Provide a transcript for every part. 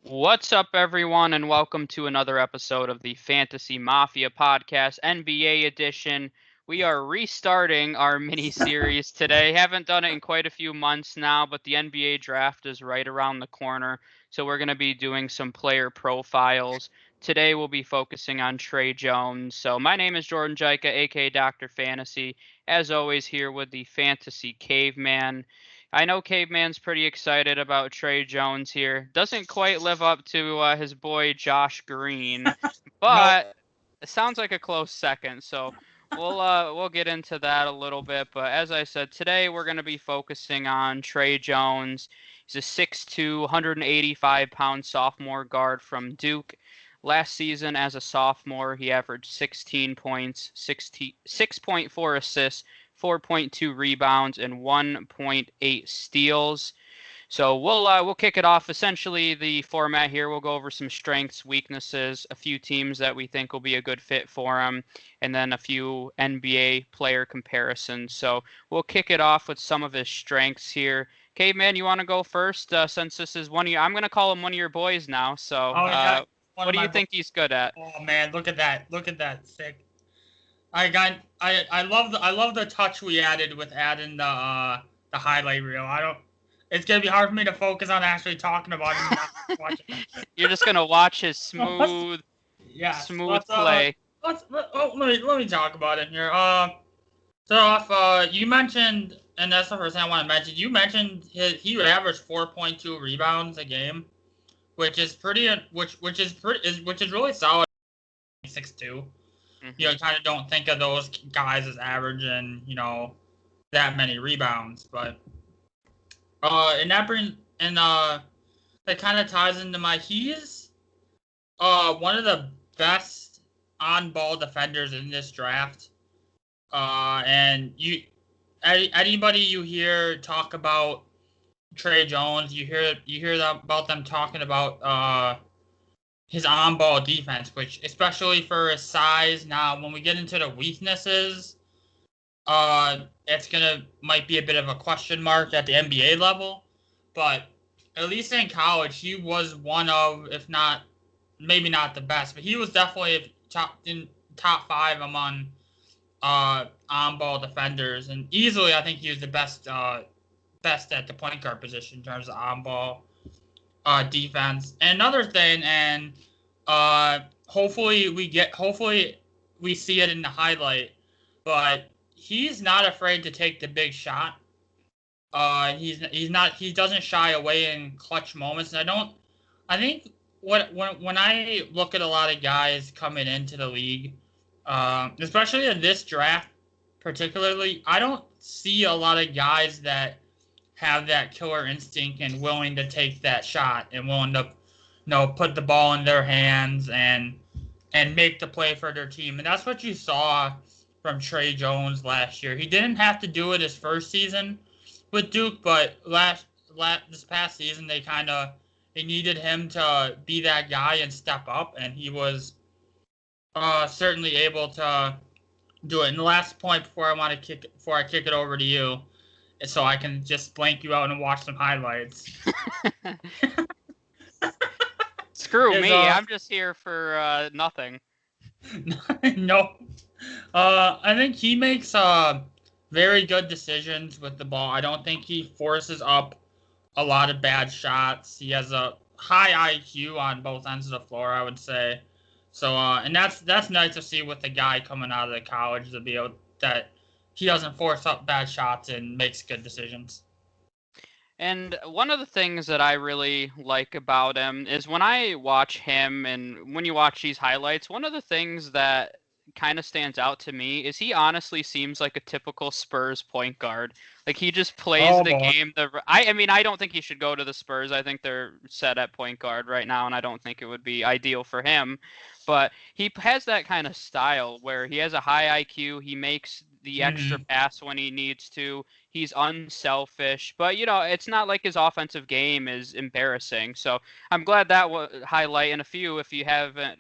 What's up, everyone, and welcome to another episode of the Fantasy Mafia Podcast, NBA edition. We are restarting our mini series today. Haven't done it in quite a few months now, but the NBA draft is right around the corner, so we're going to be doing some player profiles. Today, we'll be focusing on Tre Jones. So, my name is Jordan Jaika, aka Dr. Fantasy. As always, here with the Fantasy Caveman. I know Caveman's pretty excited about Tre Jones here. Doesn't quite live up to his boy Josh Green, No, but it sounds like a close second. So we'll get into that a little bit. But as I said, today we're going to be focusing on Tre Jones. He's a 6'2", 185-pound sophomore guard from Duke. Last season, as a sophomore, he averaged 16 points, 6.4 assists, 4.2 rebounds, and 1.8 steals. So we'll kick it off. Essentially, the format here, we'll go over some strengths, weaknesses, a few teams that we think will be a good fit for him, and then a few NBA player comparisons. So we'll kick it off with some of his strengths here. Caveman, you want to go first? Since this is one of your, I'm going to call him one of your boys now. So oh yeah, one what of do my. you think he's good at? Oh man, look at that! Look at that! Sick. I love the touch we added with adding the highlight reel. I don't. It's gonna be hard for me to focus on actually talking about it. And not watching You're just going to watch his it. Yes. smooth play. Let me talk about it here. So off. You mentioned, and that's the first thing I want to mention. You mentioned he averaged 4.2 rebounds a game, which is really solid. 6'2". You Mm-hmm. kind of don't think of those guys as averaging, that many rebounds. But and that brings and that kind of ties into he's one of the best on-ball defenders in this draft. And anybody you hear talk about Tre Jones, you hear about them talking about his on-ball defense, which especially for his size. Now, when we get into the weaknesses, might be a bit of a question mark at the NBA level, but at least in college, he was one of, if not, maybe not the best, but he was definitely top five among on-ball defenders, and easily I think he was the best at the point guard position in terms of on-ball defense. And another thing, and hopefully we see it in the highlight, but he's not afraid to take the big shot. He doesn't shy away in clutch moments. And I think when I look at a lot of guys coming into the league, especially in this draft particularly, I don't see a lot of guys that have that killer instinct and willing to take that shot and willing to, put the ball in their hands and make the play for their team. And that's what you saw from Tre Jones last year. He didn't have to do it his first season with Duke, but this past season they needed him to be that guy and step up, and he was certainly able to do it. And the last point before I kick it over to you, so I can just blank you out and watch some highlights. Screw is me, I'm just here for nothing. No, I think he makes very good decisions with the ball. I don't think he forces up a lot of bad shots. He has a high IQ on both ends of the floor, I would say. So, and that's nice to see with the guy coming out of the college, to be able that he doesn't force up bad shots and makes good decisions. And one of the things that I really like about him is when I watch him and when you watch these highlights, one of the things that kind of stands out to me is he honestly seems like a typical Spurs point guard. Like he just plays Oh the boy. game. I mean, I don't think he should go to the Spurs. I think they're set at point guard right now, and I don't think it would be ideal for him. But he has that kind of style where he has a high IQ. He makes the extra Mm-hmm. pass when he needs to. He's unselfish, but it's not like his offensive game is embarrassing. So I'm glad that highlight and a few if you haven't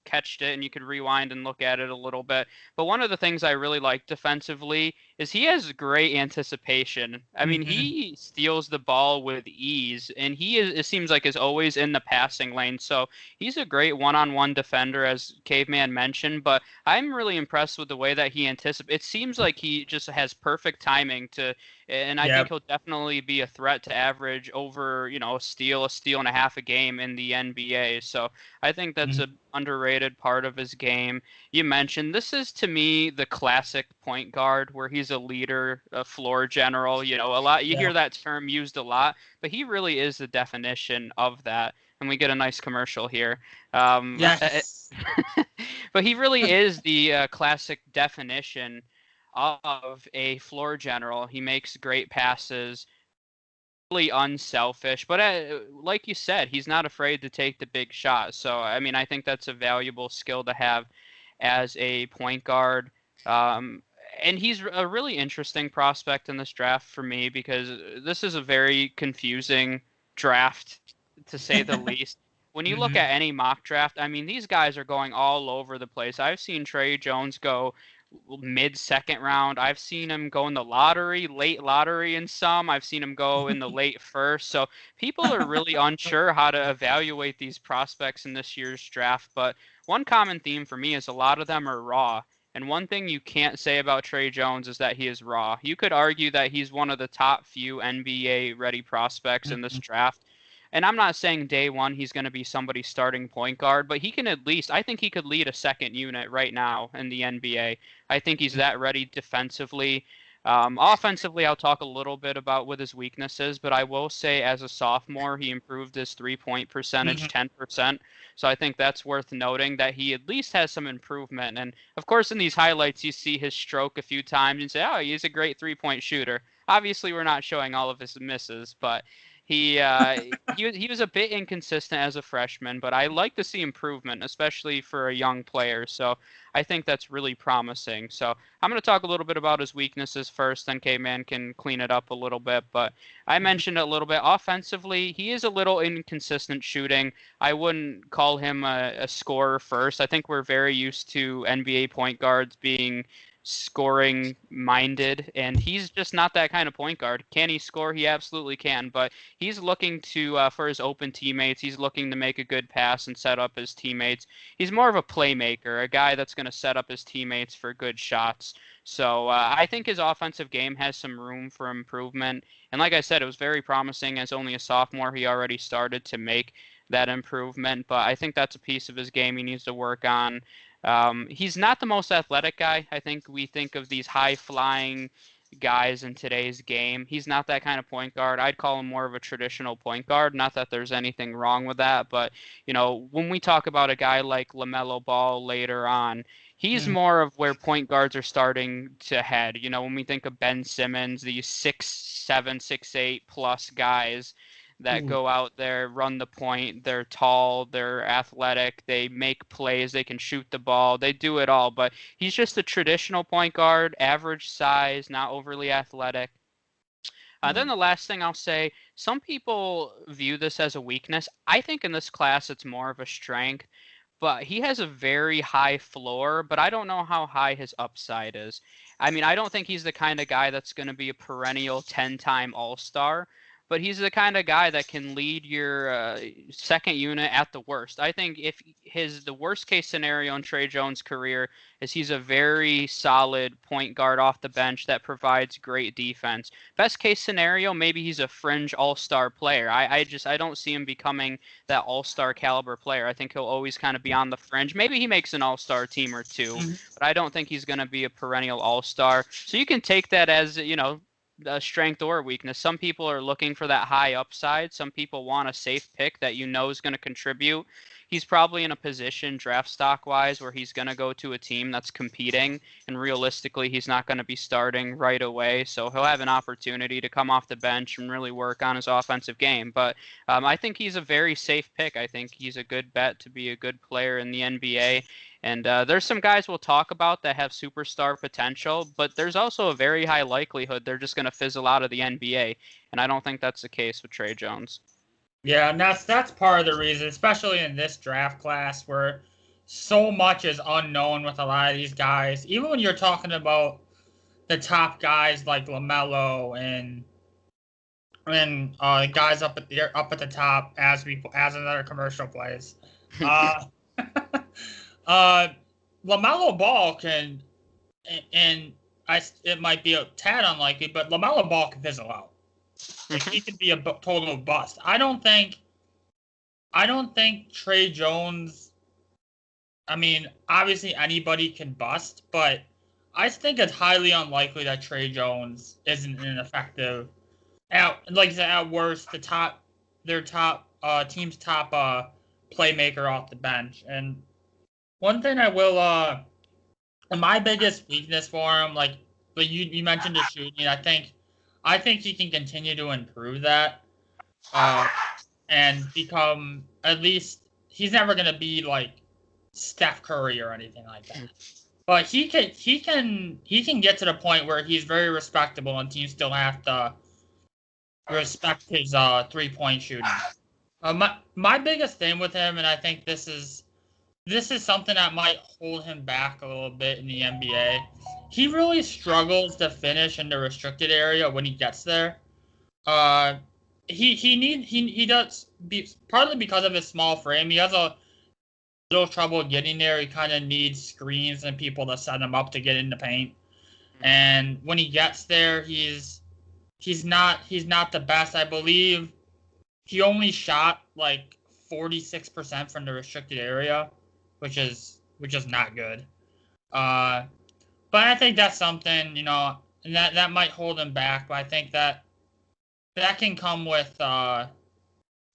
catched it and you could rewind and look at it a little bit. But one of the things I really like defensively is he has great anticipation. I mean, he steals the ball with ease, and it seems like is always in the passing lane. So he's a great one-on-one defender, as Caveman mentioned. But I'm really impressed with the way that he anticipates. It seems like he just has perfect timing and I think Yep. he'll definitely be a threat to average over, a steal and a half a game in the NBA. So I think that's an underrated part of his game. You mentioned this is to me the classic point guard where he's a leader, a floor general. A lot you hear that term used a lot, but he really is the definition of that. And we get a nice commercial here. Yes. But he really is the classic definition of a floor general. He makes great passes, really unselfish, but like you said, he's not afraid to take the big shot. So, I mean, I think that's a valuable skill to have as a point guard. And he's a really interesting prospect in this draft for me because this is a very confusing draft, to say the least. When you look at any mock draft, I mean, these guys are going all over the place. I've seen Tre Jones go mid-second round. I've seen him go in the lottery, late lottery in some. I've seen him go in the late first. So people are really unsure how to evaluate these prospects in this year's draft. But one common theme for me is a lot of them are raw. And one thing you can't say about Tre Jones is that he is raw. You could argue that he's one of the top few NBA-ready prospects in this draft. And I'm not saying day one he's going to be somebody's starting point guard, but he can at least, I think he could lead a second unit right now in the NBA. I think he's that ready defensively. Offensively, I'll talk a little bit about with his weaknesses, but I will say as a sophomore, he improved his three-point percentage 10%. So I think that's worth noting that he at least has some improvement. And of course, in these highlights, you see his stroke a few times and say, oh, he's a great three-point shooter. Obviously, we're not showing all of his misses, but he was a bit inconsistent as a freshman, but I like to see improvement, especially for a young player. So I think that's really promising. So I'm going to talk a little bit about his weaknesses first, then Caveman can clean it up a little bit. But I mentioned a little bit offensively, he is a little inconsistent shooting. I wouldn't call him a scorer first. I think we're very used to NBA point guards being scoring minded, and he's just not that kind of point guard. Can he score? He absolutely can, but he's looking to for his open teammates. He's looking to make a good pass and set up his teammates. He's more of a playmaker, a guy that's going to set up his teammates for good shots. So I think his offensive game has some room for improvement. And like I said, it was very promising. As only a sophomore, he already started to make that improvement. But I think that's a piece of his game he needs to work on. He's not the most athletic guy. I think we think of these high-flying guys in today's game. He's not that kind of point guard. I'd call him more of a traditional point guard. Not that there's anything wrong with that, but when we talk about a guy like LaMelo Ball later on, he's more of where point guards are starting to head. When we think of Ben Simmons, these 6'7", 6'8" plus guys that go out there, run the point. They're tall, they're athletic, they make plays, they can shoot the ball, they do it all. But he's just a traditional point guard, average size, not overly athletic. Then the last thing I'll say, some people view this as a weakness. I think in this class it's more of a strength. But he has a very high floor, but I don't know how high his upside is. I mean, I don't think he's the kind of guy that's going to be a perennial 10-time All-Star, but he's the kind of guy that can lead your second unit at the worst. I think if the worst case scenario in Tre Jones' career is he's a very solid point guard off the bench that provides great defense. Best case scenario, maybe he's a fringe all-star player. I don't see him becoming that all-star caliber player. I think he'll always kind of be on the fringe. Maybe he makes an all-star team or two, but I don't think he's going to be a perennial all-star. So you can take that as, a strength or weakness. Some people are looking for that high upside. Some people want a safe pick that is going to contribute. He's probably in a position draft stock wise where he's going to go to a team that's competing, and realistically he's not going to be starting right away, so he'll have an opportunity to come off the bench and really work on his offensive game. But I think he's a very safe pick. I think he's a good bet to be a good player in the NBA. And there's some guys we'll talk about that have superstar potential, but there's also a very high likelihood they're just going to fizzle out of the NBA, and I don't think that's the case with Tre Jones. Yeah, and that's part of the reason, especially in this draft class where so much is unknown with a lot of these guys. Even when you're talking about the top guys like LaMelo and guys up at the top as another commercial plays. uh, LaMelo Ball can, and it might be a tad unlikely, but LaMelo Ball can fizzle out. Like, he could be a total bust. I don't think Tre Jones. I mean, obviously anybody can bust, but I think it's highly unlikely that Tre Jones isn't an effective. At worst, their team's top playmaker off the bench. And one thing I will, my biggest weakness for him, like you mentioned the shooting, I think he can continue to improve that, and become, at least he's never gonna be like Steph Curry or anything like that. But he can get to the point where he's very respectable and teams still have to respect his 3-point shooting. My biggest thing with him, and I think this is something that might hold him back a little bit in the NBA. He really struggles to finish in the restricted area when he gets there. He does, partly because of his small frame. He has a little trouble getting there. He kind of needs screens and people to set him up to get in the paint. And when he gets there, he's not the best. I believe he only shot like 46% from the restricted area, which is not good. But I think that's something, and that might hold him back. But I think that can come with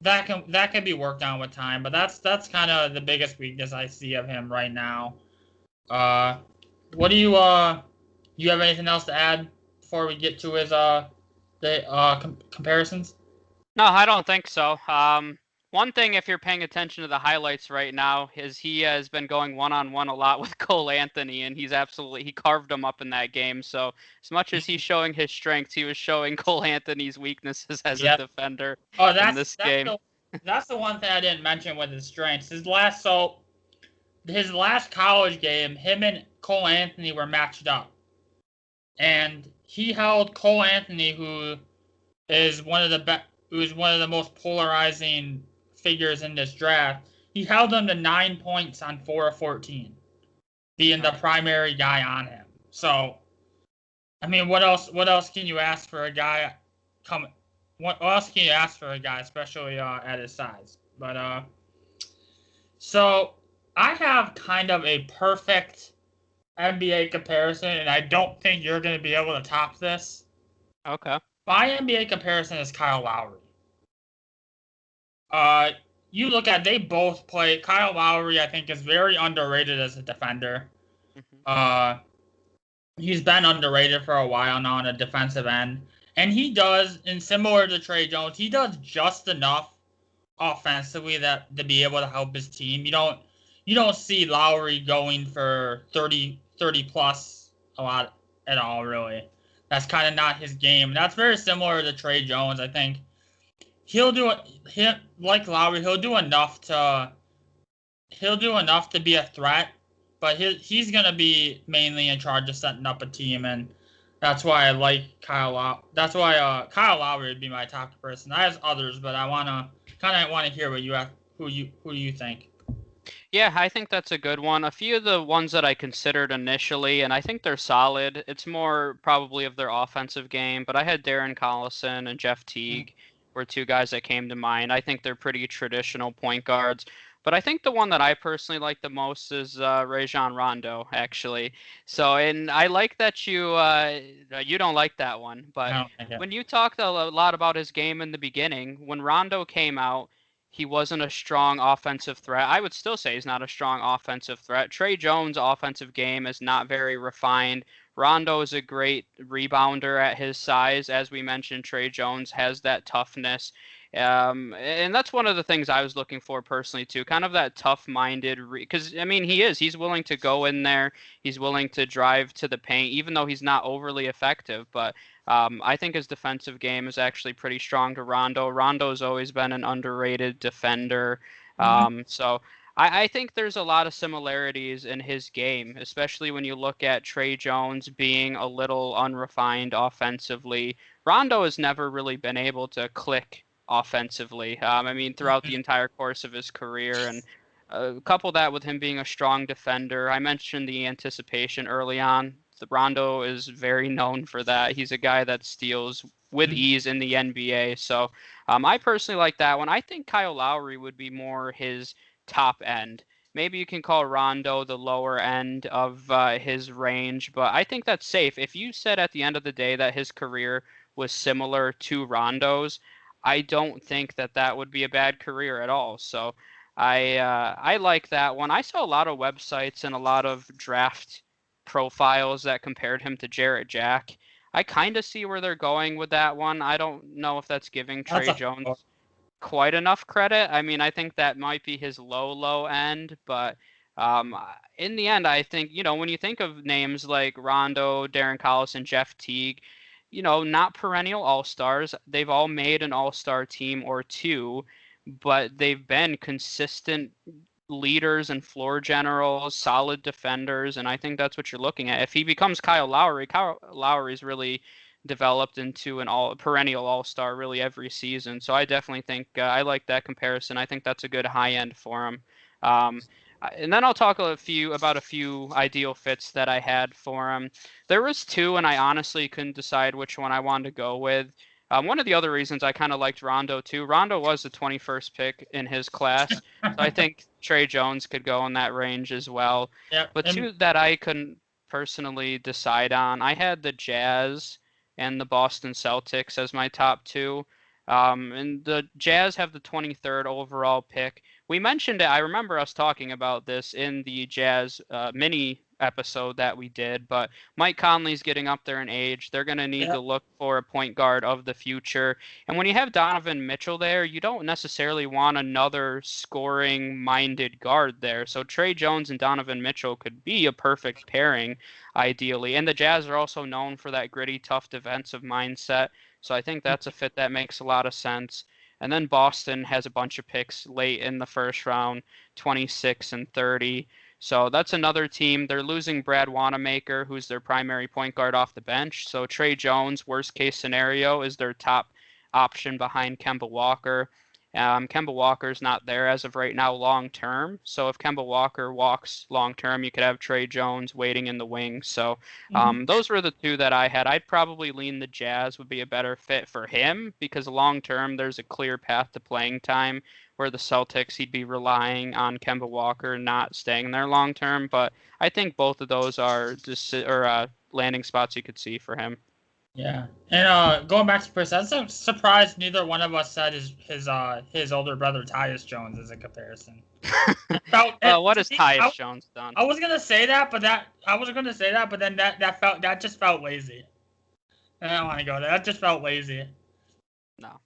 that can be worked on with time. But that's kind of the biggest weakness I see of him right now. What do you you have anything else to add before we get to his comparisons? No, I don't think so. One thing, if you're paying attention to the highlights right now, is he has been going one-on-one a lot with Cole Anthony, and he carved him up in that game. So as much as he's showing his strengths, he was showing Cole Anthony's weaknesses as a defender in this game. That's the one thing I didn't mention with his strengths. His last college game, him and Cole Anthony were matched up. And he held Cole Anthony, who is one of the most polarizing figures in this draft. He held him to 9 points on 4 of 14, being the primary guy on him. So, I mean, what else can you ask for a guy What else can you ask for a guy, especially at his size? But so I have kind of a perfect NBA comparison, and I don't think you're going to be able to top this. Okay. My NBA comparison is Kyle Lowry. You look at, they both play. Kyle Lowry, I think, is very underrated as a defender. Mm-hmm. He's been underrated for a while now on a defensive end. And he does, and similar to Tre Jones, he does just enough offensively to be able to help his team. You don't see Lowry going for 30 plus a lot at all, really. That's kind of not his game. That's very similar to Tre Jones. I think like Lowry, he'll do enough to be a threat, but he's gonna be mainly in charge of setting up a team, and that's why I like Kyle Lowry. That's why Kyle Lowry would be my top person. I have others, but I wanna hear what you have. Who do you think? Yeah, I think that's a good one. A few of the ones that I considered initially, and I think they're solid. It's more probably of their offensive game, but I had Darren Collison and Jeff Teague were two guys that came to mind. I think they're pretty traditional point guards. But I think the one that I personally like the most is Rajon Rondo, actually. So, and I like that you don't like that one. But when you talked a lot about his game in the beginning, when Rondo came out, he wasn't a strong offensive threat. I would still say he's not a strong offensive threat. Tre Jones' offensive game is not very refined. Rondo is a great rebounder at his size. As we mentioned, Tre Jones has that toughness. And that's one of the things I was looking for personally too, kind of that tough-minded, because I mean he's willing to go in there, he's willing to drive to the paint, even though he's not overly effective. But I think his defensive game is actually pretty strong to Rondo. Rondo's always been an underrated defender, so I think there's a lot of similarities in his game, especially when you look at Tre Jones being a little unrefined offensively. Rondo has never really been able to click offensively. I mean, throughout the entire course of his career, and couple that with him being a strong defender. I mentioned the anticipation early on. Rondo is very known for that. He's a guy that steals with ease in the NBA. So I personally like that one. I think Kyle Lowry would be more his top end. Maybe you can call Rondo the lower end of his range, but I think that's safe. If you said at the end of the day that his career was similar to Rondo's, I don't think that that would be a bad career at all. So I like that one. I saw a lot of websites and a lot of draft profiles that compared him to Jarrett Jack. I kind of see where they're going with that one. I don't know if that's giving Tre Jones quite enough credit. I mean, I think that might be his low end, but in the end, I think, when you think of names like Rondo, Darren Collison, Jeff Teague, not perennial all-stars. They've all made an all-star team or two, but they've been consistent leaders and floor generals, solid defenders, and I think that's what you're looking at. If he becomes Kyle Lowry's really developed into an perennial all-star really every season. So I definitely think I like that comparison. I think that's a good high end for him. And then I'll talk about a few ideal fits that I had for him. There was two, and I honestly couldn't decide which one I wanted to go with. One of the other reasons I kind of liked Rondo too. Rondo was the 21st pick in his class, so I think Tre Jones could go in that range as well. Yeah, but two that I couldn't personally decide on, I had the Jazz and the Boston Celtics as my top two. And the Jazz have the 23rd overall pick. We mentioned it. I remember us talking about this in the Jazz mini episode that we did, but Mike Conley's getting up there in age. They're going to need to look for a point guard of the future. And when you have Donovan Mitchell there, you don't necessarily want another scoring-minded guard there. So Tre Jones and Donovan Mitchell could be a perfect pairing, ideally. And the Jazz are also known for that gritty, tough defensive mindset. So I think that's a fit that makes a lot of sense. And then Boston has a bunch of picks late in the first round, 26 and 30. So that's another team. They're losing Brad Wanamaker, who's their primary point guard off the bench. So Tre Jones, worst case scenario, is their top option behind Kemba Walker. Kemba Walker's not there as of right now long term. So if Kemba Walker walks long term, you could have Tre Jones waiting in the wings. So those were the two that I had. I'd probably lean the Jazz would be a better fit for him because long term there's a clear path to playing time, where the Celtics he'd be relying on Kemba Walker not staying there long term. But I think both of those are landing spots you could see for him. Yeah, and going back to Chris, I'm surprised neither one of us said his older brother Tyus Jones as a comparison. What has Tyus Jones done? I was gonna say that, but then that just felt lazy. I don't want to go there. That just felt lazy. No.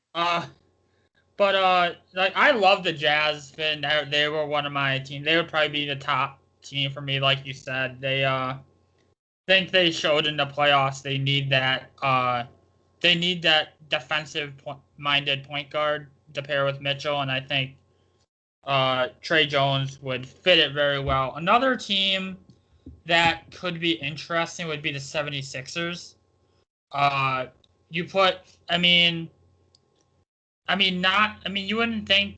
But like I love the Jazz. They were one of my teams. They would probably be the top team for me, like you said. They think they showed in the playoffs they need that defensive minded point guard to pair with Mitchell, and I think Tre Jones would fit it very well. Another team that could be interesting would be the 76ers. You wouldn't think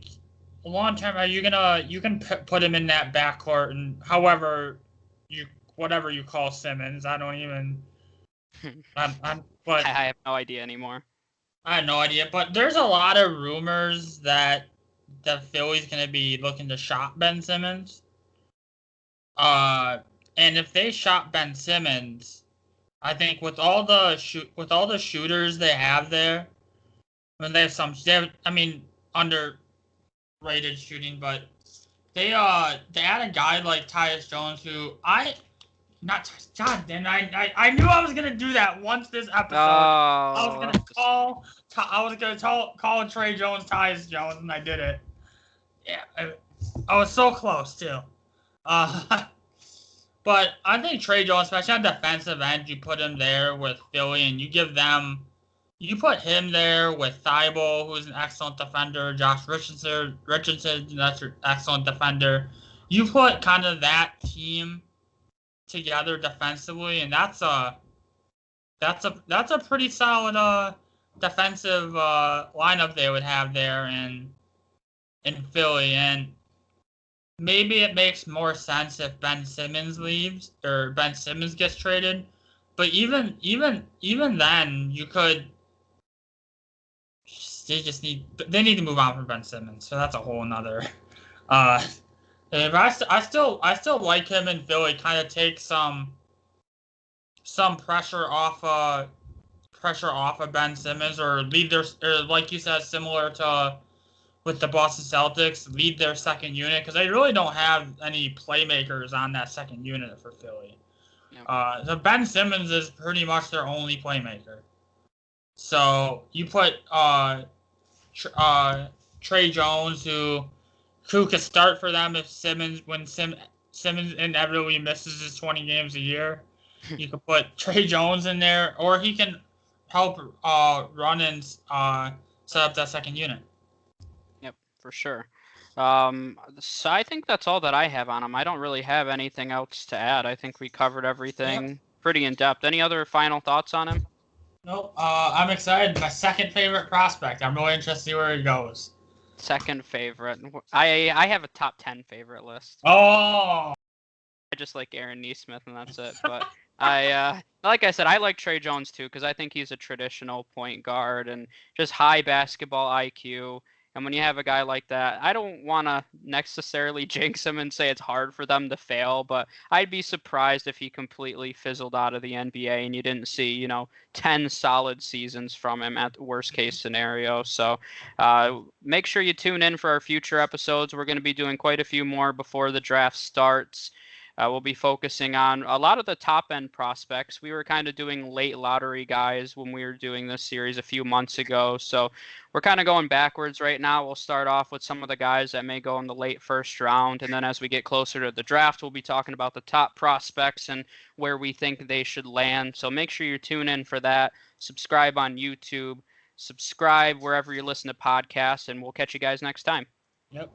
long term you can put him in that backcourt and whatever you call Simmons. I don't even. But I have no idea anymore. I have no idea, but there's a lot of rumors that the Phillies going to be looking to shop Ben Simmons. And if they shop Ben Simmons, I think with all the shooters they have there, when they have underrated shooting, but they add a guy like Tyus Jones who I knew I was gonna do that once this episode. I was gonna call Tre Jones Tyus Jones, and I did it. Yeah, I was so close too. But I think Tre Jones, especially on defensive end, you put him there with Philly, and you give them you put him there with Thibault, who's an excellent defender, Josh Richardson, that's an excellent defender. You put kind of that team together defensively, and that's a pretty solid defensive lineup they would have there in Philly. And maybe it makes more sense if Ben Simmons leaves or Ben Simmons gets traded. But even then, you could. They need to move on from Ben Simmons, so that's a whole nother. But I still like him in Philly. Kind of take some pressure off of Ben Simmons, or like you said, similar to with the Boston Celtics, lead their second unit, because they really don't have any playmakers on that second unit for Philly. Yeah. So Ben Simmons is pretty much their only playmaker. So you put Tre Jones, who could start for them if Simmons inevitably misses his 20 games a year. You could put Tre Jones in there, or he can help run and set up that second unit. Yep, for sure. So I think that's all that I have on him. I don't really have anything else to add. I think we covered everything pretty in depth. Any other final thoughts on him? Nope. I'm excited. My second favorite prospect. I'm really interested to see where he goes. Second favorite. I have a top 10 favorite list. Oh. I just like Aaron Nesmith, and that's it. But like I said, I like Tre Jones too, because I think he's a traditional point guard and just high basketball IQ. And when you have a guy like that, I don't want to necessarily jinx him and say it's hard for them to fail, but I'd be surprised if he completely fizzled out of the NBA and you didn't see, 10 solid seasons from him at the worst case scenario. So make sure you tune in for our future episodes. We're going to be doing quite a few more before the draft starts. We'll be focusing on a lot of the top-end prospects. We were kind of doing late lottery guys when we were doing this series a few months ago. So we're kind of going backwards right now. We'll start off with some of the guys that may go in the late first round. And then as we get closer to the draft, we'll be talking about the top prospects and where we think they should land. So make sure you tune in for that. Subscribe on YouTube. Subscribe wherever you listen to podcasts. And we'll catch you guys next time. Yep.